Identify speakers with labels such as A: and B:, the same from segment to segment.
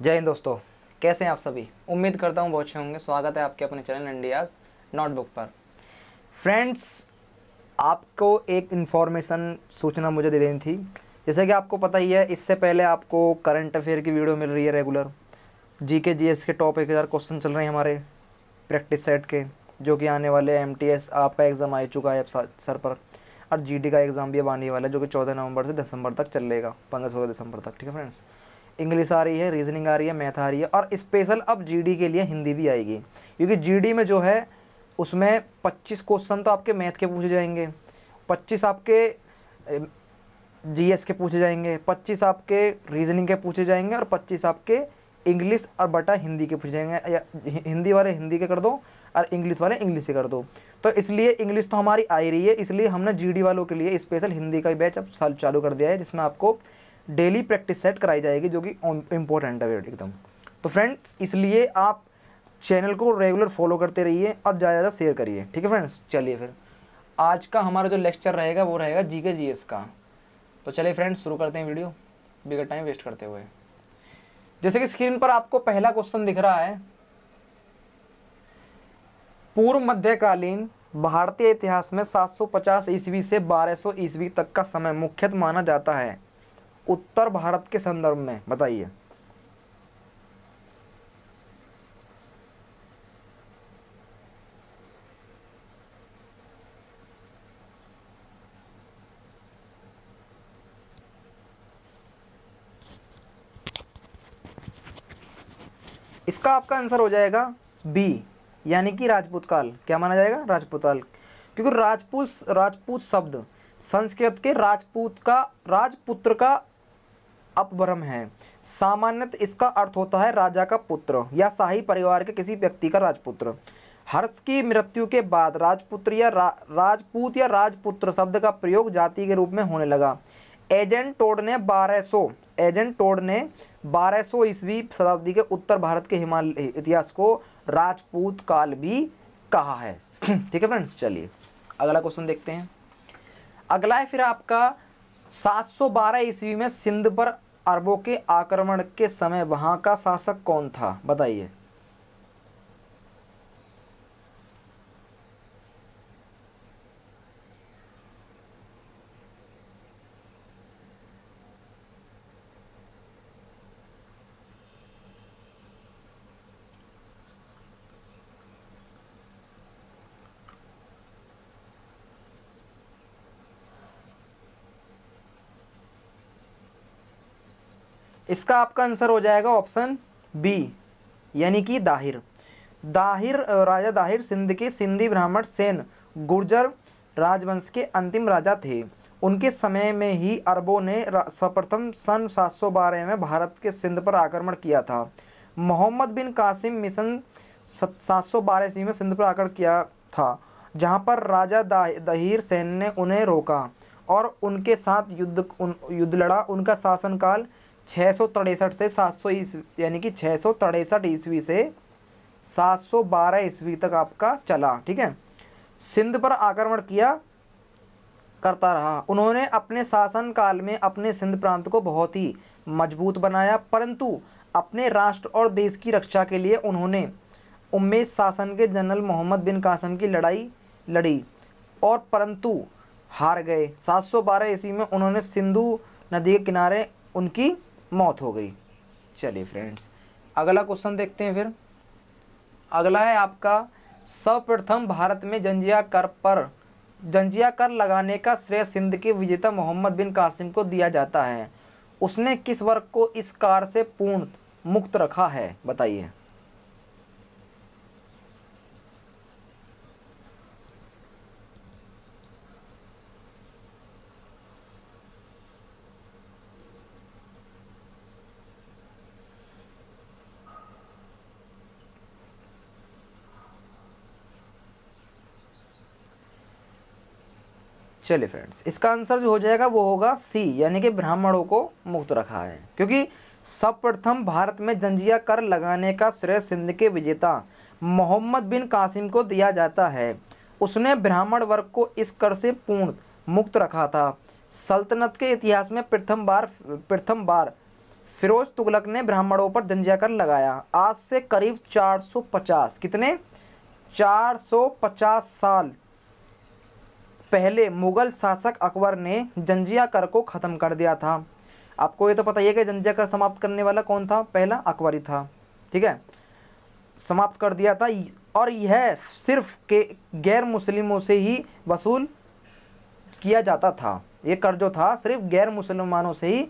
A: जय हिंद दोस्तों, कैसे हैं आप सभी। उम्मीद करता हूँ बहुत अच्छे होंगे। स्वागत है आपके अपने चैनल इंडियाज़ नोटबुक पर। फ्रेंड्स, आपको एक इन्फॉर्मेशन सूचना मुझे दे देनी थी। जैसे कि आपको पता ही है, इससे पहले आपको करंट अफेयर की वीडियो मिल रही है रेगुलर। जीके जीएस के टॉप 1000 क्वेश्चन चल रहे हैं हमारे प्रैक्टिस सेट के, जो कि आने वाले एमटीएस आपका एग्ज़ाम आ चुका है अब सर पर। और जीडी का एग्ज़ाम भी अब आने वाला है, जो कि 14 नवंबर से दिसंबर तक चलेगा, 15-16 दिसंबर तक। ठीक है फ्रेंड्स, इंग्लिश आ रही है, रीजनिंग आ रही है, मैथ आ रही है, और स्पेशल अब जीडी के लिए हिंदी भी आएगी। क्योंकि जीडी में जो है उसमें 25 क्वेश्चन तो आपके मैथ के पूछे जाएंगे, 25 आपके जीएस के पूछे जाएंगे, 25 आपके रीजनिंग के पूछे जाएंगे, और 25 आपके इंग्लिश और बटा हिंदी के पूछे जाएंगे। या हिंदी वाले हिंदी के कर दो और इंग्लिश वाले इंग्लिश से कर दो। तो इसलिए इंग्लिश तो हमारी आ ही रही है, इसलिए हमने जीडी वालों के लिए स्पेशल हिंदी का बैच अब साल चालू कर दिया है, जिसमें आपको डेली प्रैक्टिस सेट कराई जाएगी, जो कि इम्पोर्टेंट है एकदम। तो फ्रेंड्स, इसलिए आप चैनल को रेगुलर फॉलो करते रहिए और ज़्यादा ज़्यादा शेयर करिए। ठीक है फ्रेंड्स, चलिए फिर आज का हमारा जो लेक्चर रहेगा वो रहेगा जीके जीएस का। तो चलिए फ्रेंड्स, शुरू करते हैं वीडियो बिगर टाइम वेस्ट करते हुए। जैसे कि स्क्रीन पर आपको पहला क्वेश्चन दिख रहा है, पूर्व मध्यकालीन भारतीय इतिहास में 750 ईस्वी से 1200 ईस्वी तक का समय मुख्यतः माना जाता है उत्तर भारत के संदर्भ में, बताइए। इसका आपका आंसर हो जाएगा बी, यानी कि राजपूत काल। क्या माना जाएगा? राजपूत काल। क्योंकि राजपूत राजपूत शब्द संस्कृत के राजपूत का राजपुत्र का अपभ्रम है। सामान्यतः इसका अर्थ होता है राजा का पुत्र या शाही परिवार के किसी व्यक्ति का राजपुत्र। हर्ष की मृत्यु के बाद राजपुत्र या राजपूत या राजपुत्र शब्द का प्रयोग जाति के रूप में होने लगा। एजेंट टोड ने 1200 ईस्वी शताब्दी के उत्तर भारत के हिमालय इतिहास को राजपूत काल भी कहा है। ठीक है फ्रेंड्स, चलिए अगला क्वेश्चन देखते हैं। अगला है फिर आपका 712 ईस्वी में सिंध पर अरबों के आक्रमण के समय वहां का शासक कौन था, बताइए। इसका आपका आंसर हो जाएगा ऑप्शन बी, यानी कि दाहिर। राजा दाहिर सिंध के सिंधी ब्राह्मण सेन गुर्जर राजवंश के अंतिम राजा थे। उनके समय में ही अरबों ने सर्वप्रथम सन 712 में भारत के सिंध पर आक्रमण किया था। मोहम्मद बिन कासिम मिशन 712 ईस्वी में सिंध पर आक्रमण किया था, जहां पर राजा दाहिर सेन ने उन्हें रोका और उनके साथ युद्ध लड़ा। उनका शासनकाल 663 से 700 ईस्वी, यानी कि 663 ईस्वी से 712 ईस्वी तक आपका चला। ठीक है, सिंध पर आक्रमण किया करता रहा। उन्होंने अपने शासन काल में अपने सिंध प्रांत को बहुत ही मजबूत बनाया, परंतु अपने राष्ट्र और देश की रक्षा के लिए उन्होंने उम्मेद शासन के जनरल मोहम्मद बिन कासिम की लड़ाई लड़ी और परंतु हार गए। 712 ईस्वी में उन्होंने सिंधु नदी के किनारे उनकी मौत हो गई। चलिए फ्रेंड्स, अगला क्वेश्चन देखते हैं फिर। अगला है आपका, सर्वप्रथम भारत में जंजिया कर लगाने का श्रेय सिंध के विजेता मोहम्मद बिन कासिम को दिया जाता है। उसने किस वर्ग को इस कार से पूर्ण मुक्त रखा है, बताइए। चलिए फ्रेंड्स, इसका आंसर जो हो जाएगा वो होगा सी, यानी कि ब्राह्मणों को मुक्त रखा है। क्योंकि सर्वप्रथम भारत में जंजिया कर लगाने का श्रेय सिंध के विजेता मोहम्मद बिन कासिम को दिया जाता है। उसने ब्राह्मण वर्ग को इस कर से पूर्ण मुक्त रखा था। सल्तनत के इतिहास में प्रथम बार फिरोज तुगलक ने ब्राह्मणों पर जंजिया कर लगाया। आज से करीब 450, कितने 450 साल पहले मुगल शासक अकबर ने जंजिया कर को खत्म कर दिया था। आपको ये तो पता ही है कि जंजिया कर समाप्त करने वाला कौन था, पहला अकबर ही था, ठीक है, समाप्त कर दिया था। और यह सिर्फ के गैर मुस्लिमों से ही वसूल किया जाता था। ये कर जो था सिर्फ गैर मुसलमानों से ही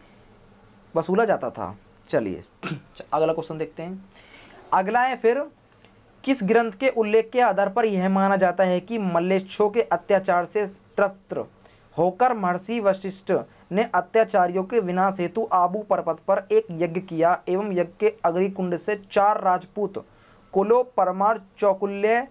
A: वसूला जाता था। चलिए अगला क्वेश्चन देखते हैं। अगला है फिर, किस ग्रंथ के उल्लेख के आधार पर यह माना जाता है कि मल्लेच्छों के अत्याचार से त्रस्त होकर महर्षि वशिष्ठ ने अत्याचारियों के विनाश हेतु आबू पर्वत पर एक यज्ञ किया एवं यज्ञ के अग्निकुंड से 4 राजपूत कुलों परमार, चौकुल्य,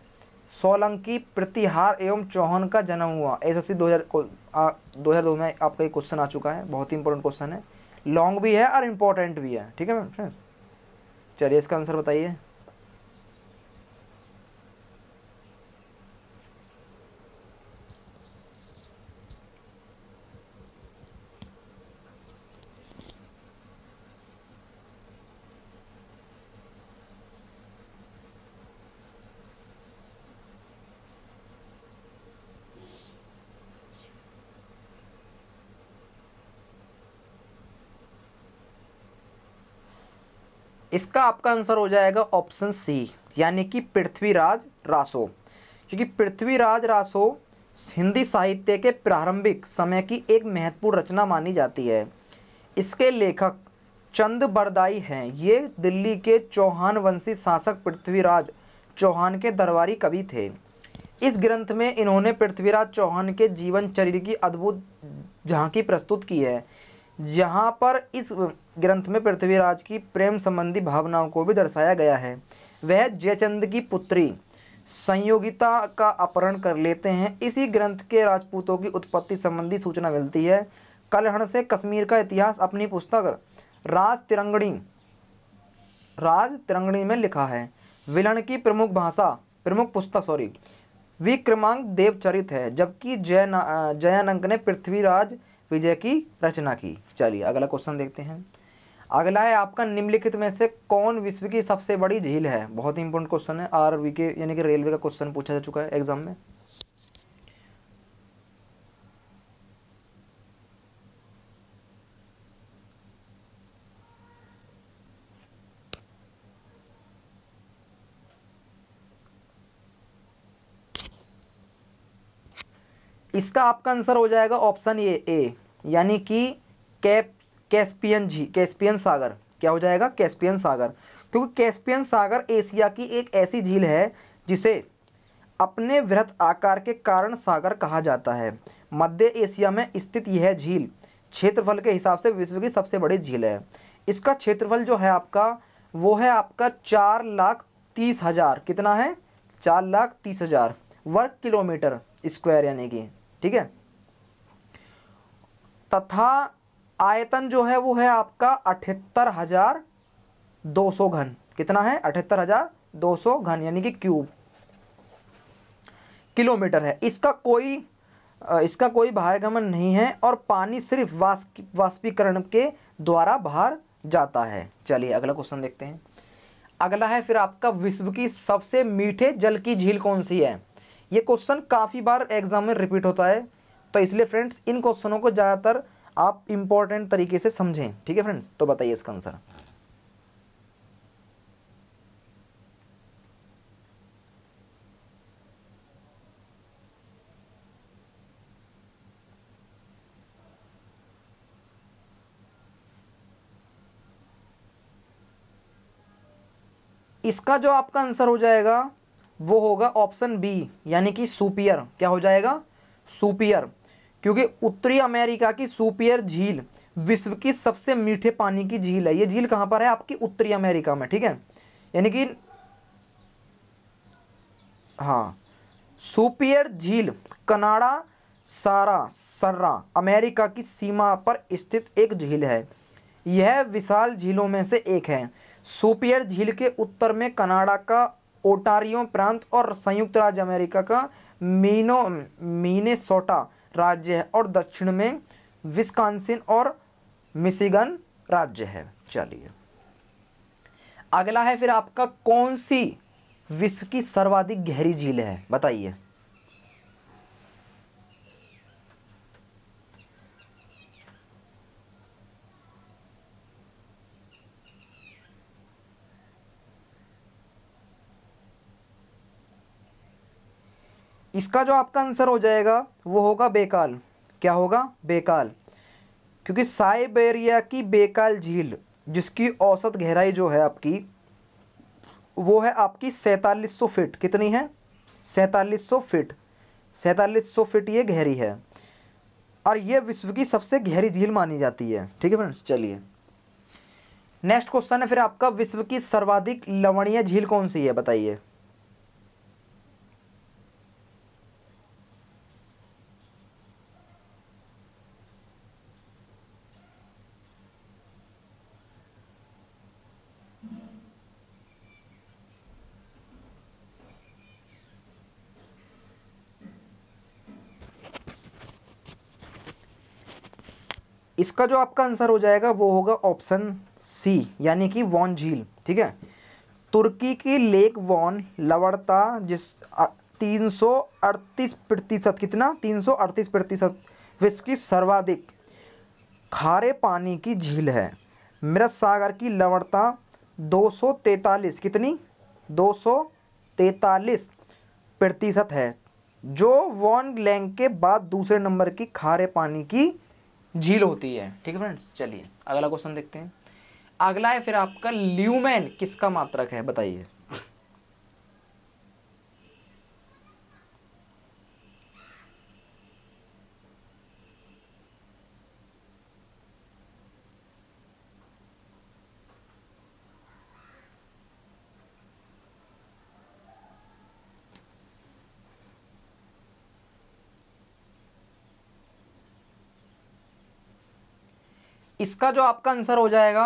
A: सोलंकी, प्रतिहार एवं चौहान का जन्म हुआ। एसएससी 2002 में आपका ये क्वेश्चन आ चुका है, बहुत ही इंपॉर्टेंट क्वेश्चन है, लॉन्ग भी है और इम्पोर्टेंट भी है, ठीक है फ्रेंड्स। चलिए इसका आंसर बताइए। इसका आपका आंसर हो जाएगा ऑप्शन सी, यानी कि पृथ्वीराज रासो। क्योंकि पृथ्वीराज रासो हिंदी साहित्य के प्रारंभिक समय की एक महत्वपूर्ण रचना मानी जाती है। इसके लेखक चंद बरदाई हैं। ये दिल्ली के चौहान वंशी शासक पृथ्वीराज चौहान के दरबारी कवि थे। इस ग्रंथ में इन्होंने पृथ्वीराज चौहान के जीवन चरित्र की अद्भुत झांकी प्रस्तुत की है। जहाँ पर इस ग्रंथ में पृथ्वीराज की प्रेम संबंधी भावनाओं को भी दर्शाया गया है। वह जयचंद की पुत्री संयोगिता का अपहरण कर लेते हैं। इसी ग्रंथ के राजपूतों की उत्पत्ति संबंधी सूचना मिलती है। कलहण से कश्मीर का इतिहास अपनी पुस्तक राज तिरंगणी में लिखा है। विलन की प्रमुख पुस्तक विक्रमांक देवचरित है, जबकि जयानंक ने पृथ्वीराज विजय की रचना की। चलिए अगला क्वेश्चन देखते हैं। अगला है आपका, निम्नलिखित में से कौन विश्व की सबसे बड़ी झील है। बहुत ही इंपॉर्टेंट क्वेश्चन है, आरआरबी के यानी कि रेलवे का क्वेश्चन पूछा जा चुका है एग्जाम में। इसका आपका आंसर हो जाएगा ऑप्शन ए, यानी कि कैस्पियन सागर। क्या हो जाएगा, कैस्पियन सागर। क्योंकि कैस्पियन सागर एशिया की एक ऐसी झील है जिसे अपने वृहत आकार के कारण सागर कहा जाता है। मध्य एशिया में स्थित यह झील क्षेत्रफल के हिसाब से विश्व की सबसे बड़ी झील है। इसका क्षेत्रफल जो है आपका, वो है आपका 4,30,000, कितना है 4,30,000 वर्ग किलोमीटर स्क्वायर, यानी कि, ठीक है। तथा आयतन जो है वो है आपका 78,200 घन। कितना है 78,200 घन, यानी कि क्यूब किलोमीटर है। इसका कोई बहिर्गमन नहीं है और पानी सिर्फ वाष्पीकरण के द्वारा बाहर जाता है। चलिए अगला क्वेश्चन देखते हैं। अगला है फिर आपका, विश्व की सबसे मीठे जल की झील कौन सी है। ये क्वेश्चन काफ़ी बार एग्जाम में रिपीट होता है, तो इसलिए फ्रेंड्स इन क्वेश्चनों को ज़्यादातर आप इंपॉर्टेंट तरीके से समझें, ठीक है फ्रेंड्स। तो बताइए इसका आंसर। इसका जो आपका आंसर हो जाएगा वो होगा ऑप्शन बी, यानी कि सुपियर। क्या हो जाएगा, सुपियर। क्योंकि उत्तरी अमेरिका की सुपियर झील विश्व की सबसे मीठे पानी की झील है। ये झील कहाँ पर है, आपकी उत्तरी अमेरिका में, ठीक है। यानी कि हाँ, सुपियर झील कनाडा सर्रा अमेरिका की सीमा पर स्थित एक झील है। यह विशाल झीलों में से एक है। सुपियर झील के उत्तर में कनाडा का ओटारियो प्रांत और संयुक्त राज्य अमेरिका का मिनेसोटा राज्य है, और दक्षिण में विस्कॉन्सिन और मिशिगन राज्य है। चलिए अगला है फिर आपका, कौन सी विश्व की सर्वाधिक गहरी झील है, बताइए। इसका जो आपका आंसर हो जाएगा वो होगा बेकाल। क्या होगा? बेकाल। क्योंकि साइबेरिया की बेकाल झील, जिसकी औसत गहराई जो है आपकी, वो है आपकी 4700 फीट। कितनी है? 4700 फीट। 4700 फीट ये गहरी है, और ये विश्व की सबसे गहरी झील मानी जाती है। ठीक है फ्रेंड्स, चलिए नेक्स्ट क्वेश्चन है फिर आपका, विश्व की सर्वाधिक लवणीय झील कौन सी है, बताइए। इसका जो आपका आंसर हो जाएगा वो होगा ऑप्शन सी, यानी कि वॉन झील। ठीक है, तुर्की की लेक वॉन लवणता जिस 338%, कितना? 338% विश्व की सर्वाधिक खारे पानी की झील है। मृत सागर की लवणता 243, कितनी? 243% है, जो वॉन लैंग के बाद दूसरे नंबर की खारे पानी की झील होती है। ठीक है फ्रेंड्स, चलिए अगला क्वेश्चन देखते हैं। अगला है फिर आपका, ल्यूमेन किसका मात्रक है, बताइए। इसका जो आपका आंसर हो जाएगा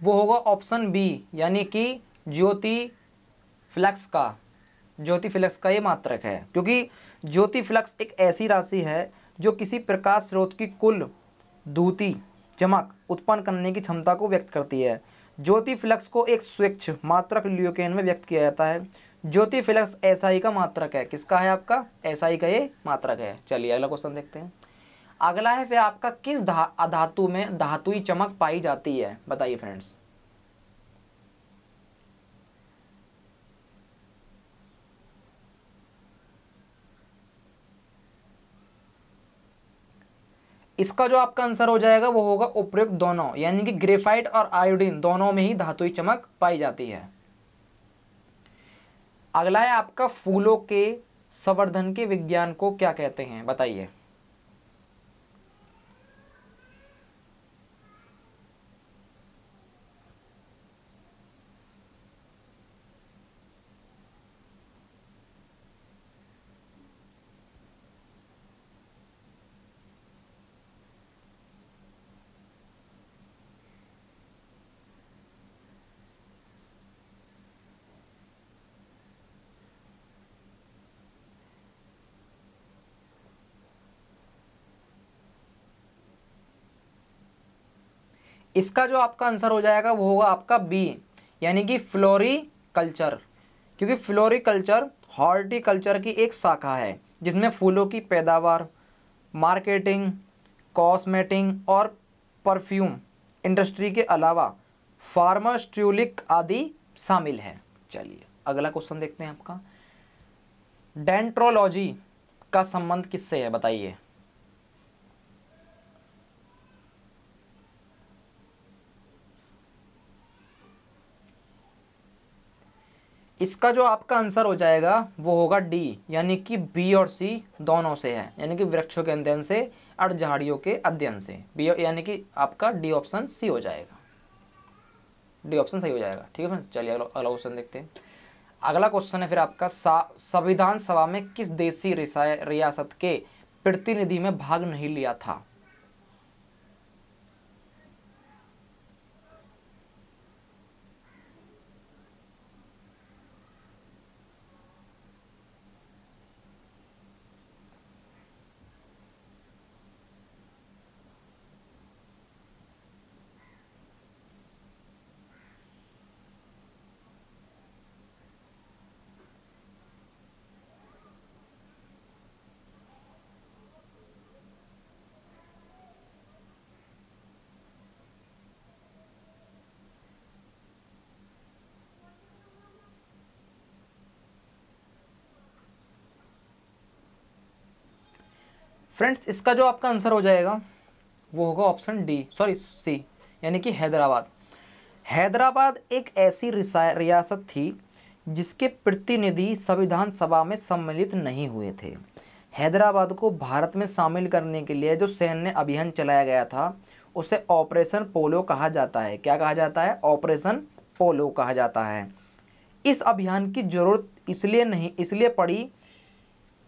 A: वो होगा ऑप्शन बी, यानी कि ज्योति फ्लक्स का। ज्योति फ्लक्स का ये मात्रक है, क्योंकि ज्योति फ्लक्स एक ऐसी राशि है जो किसी प्रकाश स्रोत की कुल द्युति चमक उत्पन्न करने की क्षमता को व्यक्त करती है। ज्योति फ्लक्स को एक स्वच्छ मात्रक ल्यूकेन में व्यक्त किया जाता है। ज्योति फ्लक्स एसआई का मात्रक है। किसका है? आपका एसआई का ये मात्रक है। चलिए अगला क्वेश्चन देखते हैं। अगला है फिर आपका, किस धातु में धातुई चमक पाई जाती है, बताइए फ्रेंड्स। इसका जो आपका आंसर हो जाएगा वो होगा उपयुक्त दोनों, यानी कि ग्रेफाइट और आयोडीन दोनों में ही धातुई चमक पाई जाती है। अगला है आपका, फूलों के संवर्धन के विज्ञान को क्या कहते हैं, बताइए। इसका जो आपका आंसर हो जाएगा वो होगा आपका बी, यानी कि फ्लोरिकल्चर। क्योंकि फ्लोरिकल्चर हॉर्टिकल्चर की एक शाखा है जिसमें फूलों की पैदावार, मार्केटिंग, कॉस्मेटिक और परफ्यूम इंडस्ट्री के अलावा फार्मास्यूटिक आदि शामिल है। चलिए अगला क्वेश्चन देखते हैं आपका, डेंट्रोलॉजी का संबंध किससे है, बताइए। इसका जो आपका आंसर हो जाएगा वो होगा डी, यानी कि बी और सी दोनों से है, यानी कि वृक्षों के अध्ययन से और झाड़ियों के अध्ययन से। बी यानी कि आपका डी ऑप्शन सी हो जाएगा। डी ऑप्शन सही हो जाएगा। ठीक है फ्रेंड्स, चलिए अगला क्वेश्चन देखते हैं। अगला क्वेश्चन है फिर आपका, संविधान सभा में किस देशी रियासत के प्रतिनिधि में भाग नहीं लिया था। फ्रेंड्स इसका जो आपका आंसर हो जाएगा वो होगा ऑप्शन डी, सॉरी सी, यानी कि हैदराबाद। हैदराबाद एक ऐसी रियासत थी जिसके प्रतिनिधि संविधान सभा में सम्मिलित नहीं हुए थे। हैदराबाद को भारत में शामिल करने के लिए जो सैन्य अभियान चलाया गया था उसे ऑपरेशन पोलो कहा जाता है। क्या कहा जाता है? ऑपरेशन पोलो कहा जाता है। इस अभियान की जरूरत इसलिए पड़ी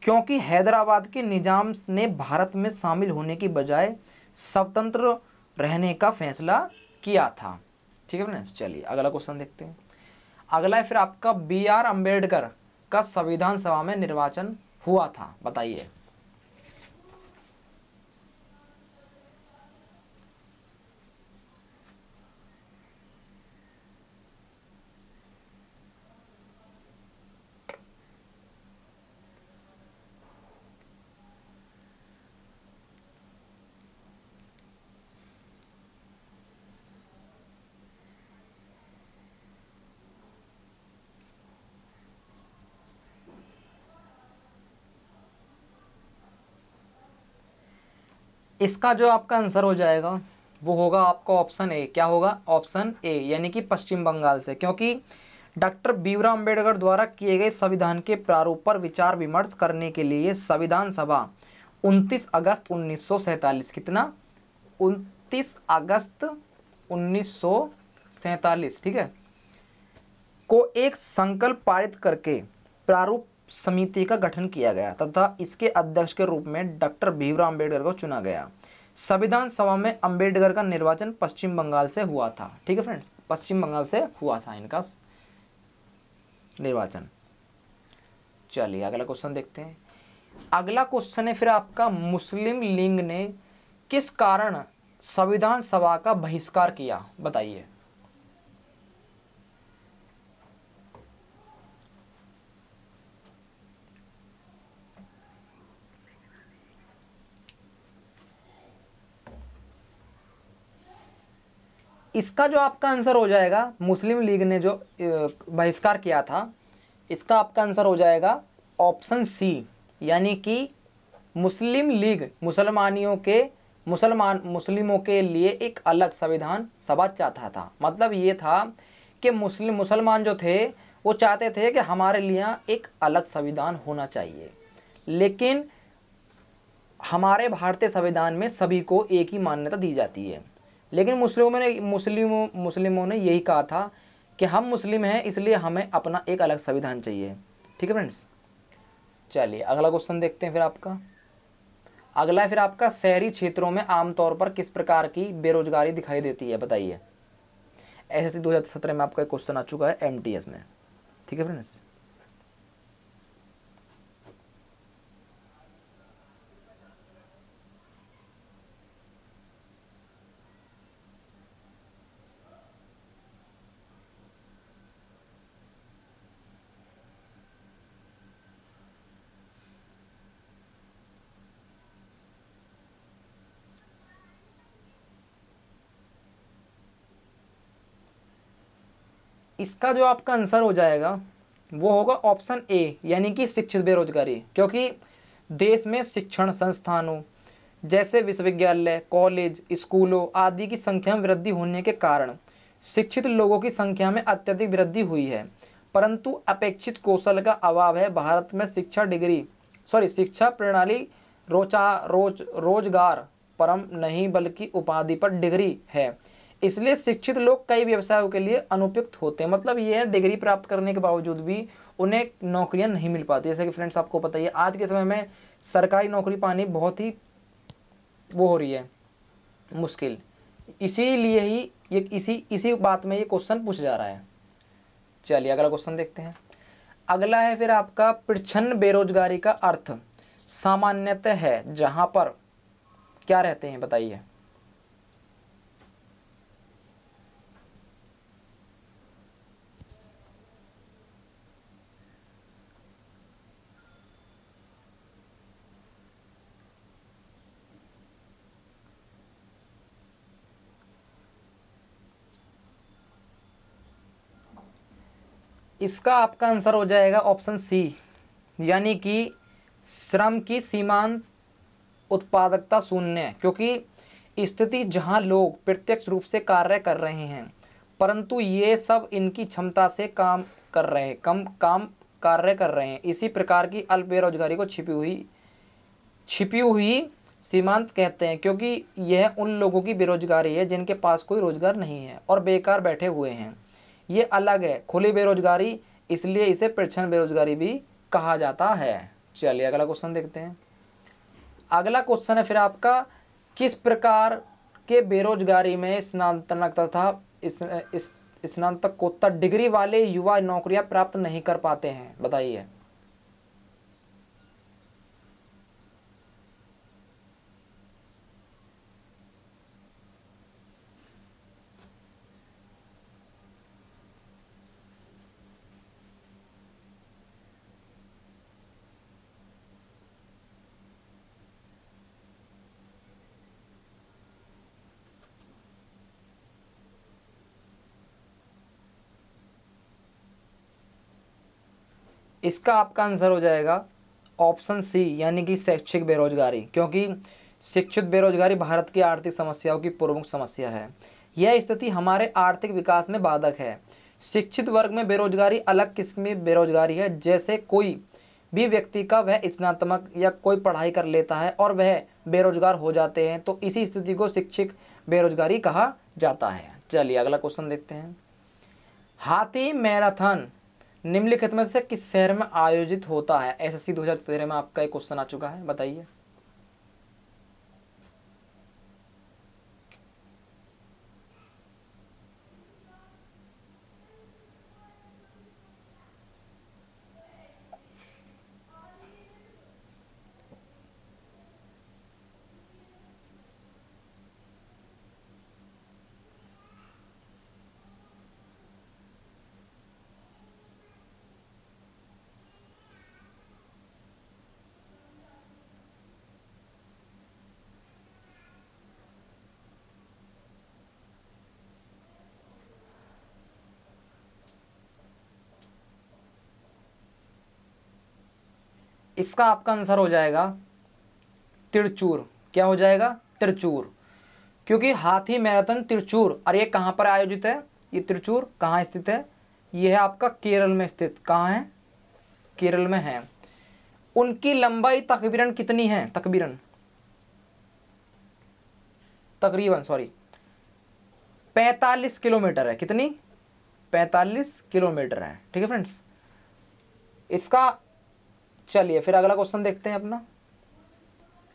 A: क्योंकि हैदराबाद के निजाम ने भारत में शामिल होने की बजाय स्वतंत्र रहने का फैसला किया था। ठीक है फ्रेंड्स, चलिए अगला क्वेश्चन देखते हैं। अगला है फिर आपका B.R. अम्बेडकर का संविधान सभा में निर्वाचन हुआ था, बताइए। इसका जो आपका आंसर हो जाएगा वो होगा आपका ऑप्शन ए। क्या होगा? ऑप्शन ए, यानी कि पश्चिम बंगाल से, क्योंकि डॉक्टर भीमराव अम्बेडकर द्वारा किए गए संविधान के प्रारूप पर विचार विमर्श करने के लिए संविधान सभा 29 अगस्त 1947, कितना? 29 अगस्त 1947, ठीक है, को एक संकल्प पारित करके प्रारूप समिति का गठन किया गया तथा इसके अध्यक्ष के रूप में डॉक्टर भीमराव अम्बेडकर को चुना गया। संविधान सभा में अम्बेडकर का निर्वाचन पश्चिम बंगाल से हुआ था। ठीक है फ्रेंड्स, पश्चिम बंगाल से हुआ था इनका निर्वाचन। चलिए अगला क्वेश्चन देखते हैं। अगला क्वेश्चन है फिर आपका, मुस्लिम लीग ने किस कारण संविधान सभा का बहिष्कार किया, बताइए। इसका जो आपका आंसर हो जाएगा, मुस्लिम लीग ने जो बहिष्कार किया था, इसका आपका आंसर हो जाएगा ऑप्शन सी, यानी कि मुस्लिम लीग मुसलमों के लिए एक अलग संविधान सभा चाहता था। मतलब ये था कि मुसलमान जो थे वो चाहते थे कि हमारे लिए एक अलग संविधान होना चाहिए, लेकिन हमारे भारतीय संविधान में सभी को एक ही मान्यता दी जाती है। लेकिन मुस्लिमों ने यही कहा था कि हम मुस्लिम हैं, इसलिए हमें अपना एक अलग संविधान चाहिए। ठीक है फ्रेंड्स, चलिए अगला क्वेश्चन देखते हैं फिर आपका। अगला है फिर आपका, शहरी क्षेत्रों में आमतौर पर किस प्रकार की बेरोजगारी दिखाई देती है, बताइए। एसएससी 2017 में आपका एक क्वेश्चन आ चुका है एमटीएस में। ठीक है फ्रेंड्स, इसका जो आपका आंसर हो जाएगा वो होगा ऑप्शन ए, यानी कि शिक्षित बेरोजगारी। क्योंकि देश में शिक्षण संस्थानों जैसे विश्वविद्यालय, कॉलेज, स्कूलों आदि की संख्या में वृद्धि होने के कारण शिक्षित लोगों की संख्या में अत्यधिक वृद्धि हुई है, परंतु अपेक्षित कौशल का अभाव है। भारत में शिक्षा प्रणाली रोजगार परम नहीं बल्कि उपाधि पर डिग्री है, इसलिए शिक्षित लोग कई व्यवसायों के लिए अनुपयुक्त होते हैं। मतलब ये है, डिग्री प्राप्त करने के बावजूद भी उन्हें नौकरियां नहीं मिल पाती। जैसे कि फ्रेंड्स आपको पता ही है, आज के समय में सरकारी नौकरी पानी बहुत ही वो हो रही है मुश्किल। इसीलिए ही ये इसी बात में ये क्वेश्चन पूछा जा रहा है। चलिए अगला क्वेश्चन देखते हैं। अगला है फिर आपका, प्रच्छन्न बेरोजगारी का अर्थ सामान्यतः है जहां पर क्या रहते हैं, बताइए। इसका आपका आंसर हो जाएगा ऑप्शन सी, यानी कि श्रम की सीमांत उत्पादकता शून्य है, क्योंकि स्थिति जहां लोग प्रत्यक्ष रूप से कार्य कर रहे हैं परंतु ये सब इनकी क्षमता से काम कर रहे हैं, कम काम कार्य कर रहे हैं। इसी प्रकार की अल्प बेरोजगारी को छिपी हुई सीमांत कहते हैं, क्योंकि यह उन लोगों की बेरोजगारी है जिनके पास कोई रोजगार नहीं है और बेकार बैठे हुए हैं। ये अलग है खुली बेरोजगारी, इसलिए इसे प्रच्छन्न बेरोजगारी भी कहा जाता है। चलिए अगला क्वेश्चन देखते हैं। अगला क्वेश्चन है फिर आपका, किस प्रकार के बेरोजगारी में स्नातक तथा स्नातकोत्तर डिग्री वाले युवा नौकरियां प्राप्त नहीं कर पाते हैं, बताइए। इसका आपका आंसर हो जाएगा ऑप्शन सी, यानी कि शैक्षिक बेरोजगारी, क्योंकि शिक्षित बेरोजगारी भारत की आर्थिक समस्याओं की प्रमुख समस्या है। यह स्थिति हमारे आर्थिक विकास में बाधक है। शिक्षित वर्ग में बेरोजगारी अलग किस्म की बेरोजगारी है, जैसे कोई भी व्यक्ति का वह स्नातक या कोई पढ़ाई कर लेता है और वह बेरोजगार हो जाते हैं, तो इसी स्थिति को शिक्षित बेरोजगारी कहा जाता है। चलिए अगला क्वेश्चन देखते हैं। हाथी मैराथन निम्नलिखित में से किस शहर में आयोजित होता है? एसएससी 2013 में आपका एक क्वेश्चन आ चुका है, बताइए। इसका आपका आंसर हो जाएगा तिरचूर। क्या हो जाएगा? तिरचूर। क्योंकि हाथी मैराथन तिरचूर, और ये कहाँ पर आयोजित है? ये तिरचूर कहाँ स्थित है? ये है आपका केरल में स्थित। कहाँ है? केरल में है। उनकी लंबाई तकरीबन कितनी है? तकरीबन 45 किलोमीटर है। कितनी? 45 किलोमीटर है। ठीक है फ्रेंड्स, इसका चलिए फिर अगला क्वेश्चन देखते हैं अपना।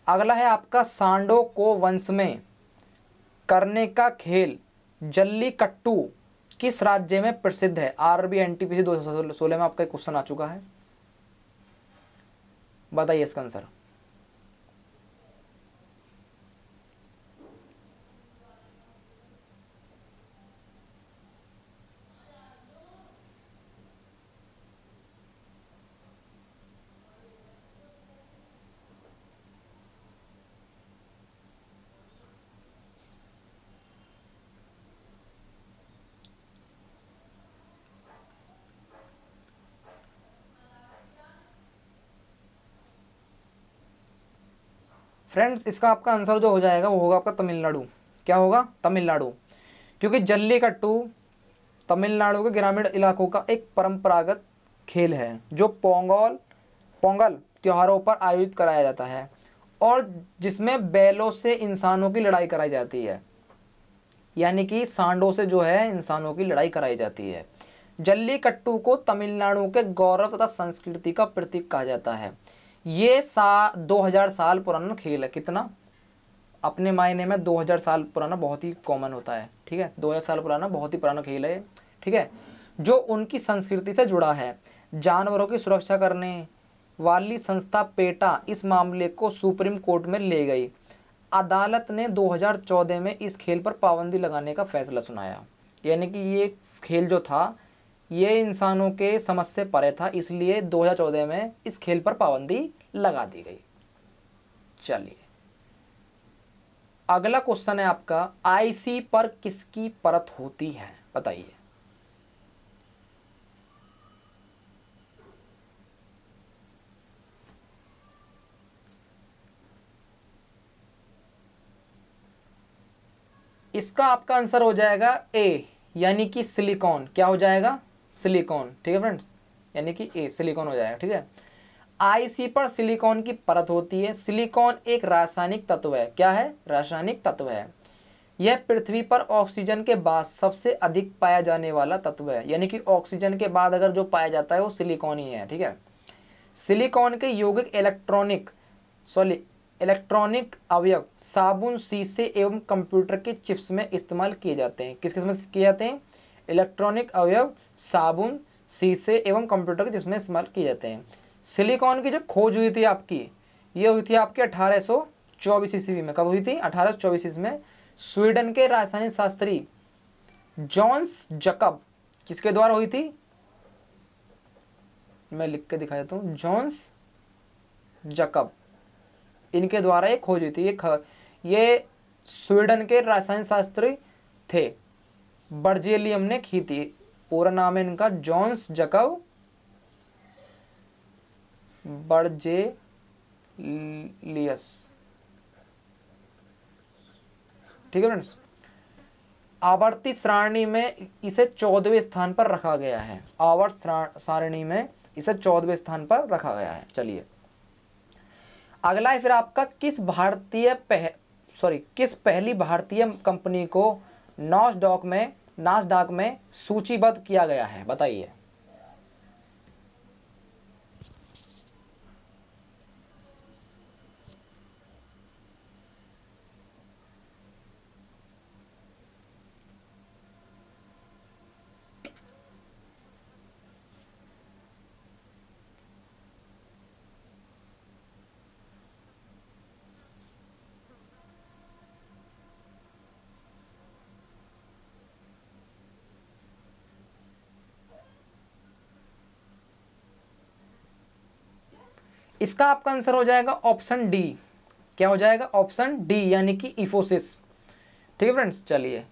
A: अगला है आपका, सांडो को वंश में करने का खेल जल्लीकट्टू किस राज्य में प्रसिद्ध है? आरबी एनटीपीसी 2016 में आपका क्वेश्चन आ चुका है, बताइए इसका आंसर। फ्रेंड्स, इसका आपका आंसर जो हो जाएगा वो होगा आपका तमिलनाडु। क्या होगा? तमिलनाडु। क्योंकि जल्लीकट्टू तमिलनाडु के ग्रामीण इलाकों का एक परंपरागत खेल है जो पोंगल त्योहारों पर आयोजित कराया जाता है और जिसमें बैलों से इंसानों की लड़ाई कराई जाती है, यानी कि सांडों से जो है इंसानों की लड़ाई कराई जाती है। जल्लीकट्टू को तमिलनाडु के गौरव तथा संस्कृति का प्रतीक कहा जाता है। ये 2000 साल पुराना खेल है। कितना? अपने मायने में 2000 साल पुराना बहुत ही कॉमन होता है। ठीक है, 2000 साल पुराना बहुत ही पुराना खेल है। ठीक है, जो उनकी संस्कृति से जुड़ा है। जानवरों की सुरक्षा करने वाली संस्था पेटा इस मामले को सुप्रीम कोर्ट में ले गई। अदालत ने 2014 में इस खेल पर पाबंदी लगाने का फैसला सुनाया, यानी कि ये खेल जो था ये इंसानों के समझ से परे था, इसलिए 2014 में इस खेल पर पाबंदी लगा दी गई। चलिए अगला क्वेश्चन है आपका, आईसी पर किसकी परत होती है? बताइए। इसका आपका आंसर हो जाएगा ए, यानी कि सिलिकॉन। क्या हो जाएगा? सिलिकॉन। ठीक है फ्रेंड्स, यानी कि ए सिलिकॉन हो जाएगा। ठीक है, आईसी पर सिलिकॉन की परत होती है। सिलिकॉन एक रासायनिक तत्व है। क्या है? रासायनिक तत्व है। यह पृथ्वी पर ऑक्सीजन के बाद सबसे अधिक पाया जाने वाला तत्व है, यानी कि ऑक्सीजन के बाद अगर जो पाया जाता है वो सिलिकॉन ही है। ठीक है, सिलिकॉन के यौगिक इलेक्ट्रॉनिक अवयव साबुन, शीशे एवं कंप्यूटर के चिप्स में इस्तेमाल किए जाते हैं। किस किस में किए जाते हैं? इलेक्ट्रॉनिक अवयव साबुन, शीशे एवं कंप्यूटर के चिप्स में इस्तेमाल किए जाते हैं। सिलिकॉन की जो खोज हुई थी आपकी, ये हुई थी आपके 1824 ईस्वी में। कब हुई थी? 1824 ईस्वी में। स्वीडन के रासायनिक शास्त्री जॉन्स जकब, किसके द्वारा हुई थी? मैं लिख के दिखा देता हूँ, जॉन्स जकब, इनके द्वारा ये खोज हुई थी। ये स्वीडन के रसायन शास्त्री थे, बर्जेलियम ने की थी। पूरा नाम है इनका जॉन्स जकब बर्जेलियस। ठीक है फ्रेंड्स, आवर्ती सारणी में इसे 14वें स्थान पर रखा गया है। आवर्त सारणी में इसे 14वें स्थान पर रखा गया है। चलिए अगला है फिर आपका, किस पहली भारतीय कंपनी को नासडॉक में सूचीबद्ध किया गया है? बताइए। इसका आपका आंसर हो जाएगा ऑप्शन डी। क्या हो जाएगा? ऑप्शन डी, यानी कि इफोसिस। ठीक है फ्रेंड्स, चलिए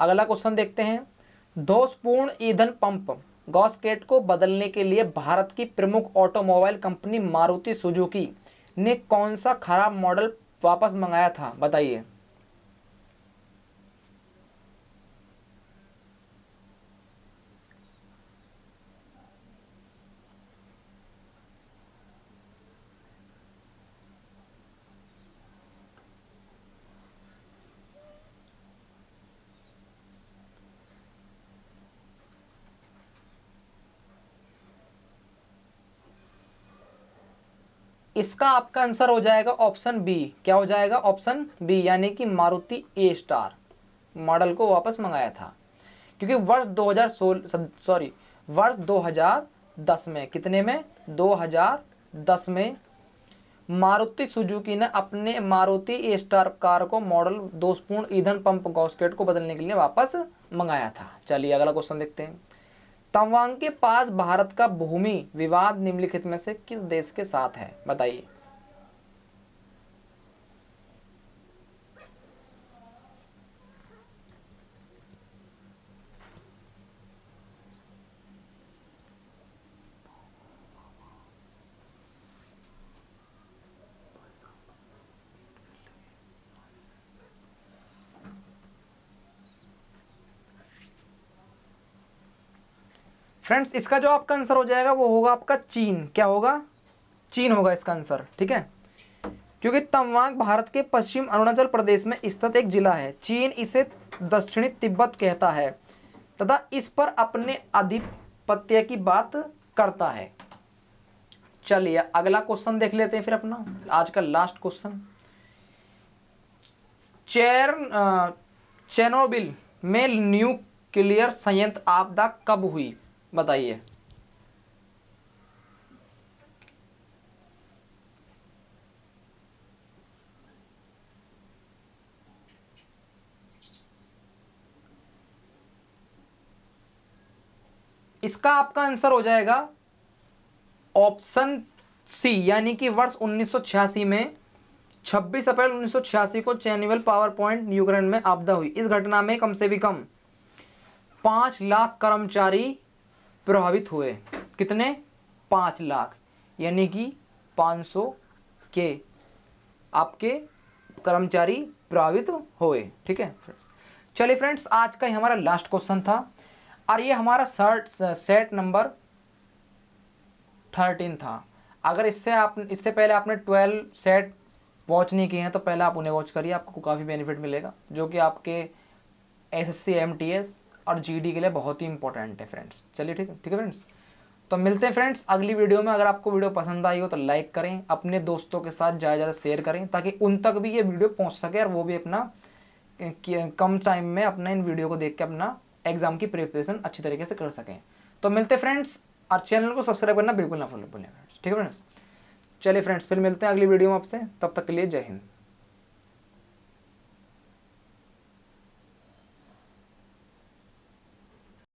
A: अगला क्वेश्चन देखते हैं। दोषपूर्ण ईंधन पंप गैसकेट को बदलने के लिए भारत की प्रमुख ऑटोमोबाइल कंपनी मारुति सुजुकी ने कौन सा खराब मॉडल वापस मंगाया था? बताइए। इसका आपका आंसर हो जाएगा ऑप्शन बी। क्या हो जाएगा? ऑप्शन बी, यानी कि मारुति ए स्टार मॉडल को वापस मंगाया था। क्योंकि वर्ष 2010 में, कितने में? 2010 में मारुति सुजुकी ने अपने मारुति ए स्टार कार को मॉडल दोषपूर्ण ईंधन पंप गैसकेट को बदलने के लिए वापस मंगाया था। चलिए अगला क्वेश्चन देखते हैं। तवांग के पास भारत का भूमि विवाद निम्नलिखित में से किस देश के साथ है? बताइए। फ्रेंड्स, इसका जो आपका आंसर हो जाएगा वो होगा आपका चीन। क्या होगा? चीन होगा इसका आंसर। ठीक है, क्योंकि तवांग भारत के पश्चिम अरुणाचल प्रदेश में स्थित एक जिला है। चीन इसे दक्षिणी तिब्बत कहता है तथा इस पर अपने आधिपत्य की बात करता है। चलिए अगला क्वेश्चन देख लेते हैं फिर अपना आज का लास्ट क्वेश्चन। चेरनोबिल में न्यूक्लियर संयंत्र आपदा कब हुई? बताइए। इसका आपका आंसर हो जाएगा ऑप्शन सी, यानी कि वर्ष 1986 में 26 अप्रैल 1986 को चेरनोबिल पावर प्लांट यूक्रेन में आपदा हुई। इस घटना में कम से भी कम 5 लाख कर्मचारी प्रभावित हुए। कितने? 5 लाख, यानी कि 500 के आपके कर्मचारी प्रभावित हुए। ठीक है, चलिए फ्रेंड्स, आज का ही हमारा लास्ट क्वेश्चन था और ये हमारा सेट नंबर 13 था। अगर इससे पहले आपने 12 सेट वॉच नहीं किए हैं तो पहले आप उन्हें वॉच करिए, आपको काफ़ी बेनिफिट मिलेगा, जो कि आपके एसएससी एमटीएस और जीडी के लिए बहुत ही इंपॉर्टेंट है फ्रेंड्स। चलिए ठीक है फ्रेंड्स, तो मिलते हैं फ्रेंड्स अगली वीडियो में। अगर आपको वीडियो पसंद आई हो तो लाइक करें, अपने दोस्तों के साथ ज़्यादा ज़्यादा शेयर करें ताकि उन तक भी ये वीडियो पहुंच सके और वो भी अपना कम टाइम में अपना इन वीडियो को देख के अपना एग्जाम की प्रिपरेशन अच्छी तरीके से कर सकें। तो मिलते हैं फ्रेंड्स, और चैनल को सब्सक्राइब करना बिल्कुल ना भूलें फ्रेंड्स। ठीक है फ्रेंड्स, चलिए फ्रेंड्स फिर मिलते हैं अगली वीडियो में आपसे, तब तक के लिए जय हिंद।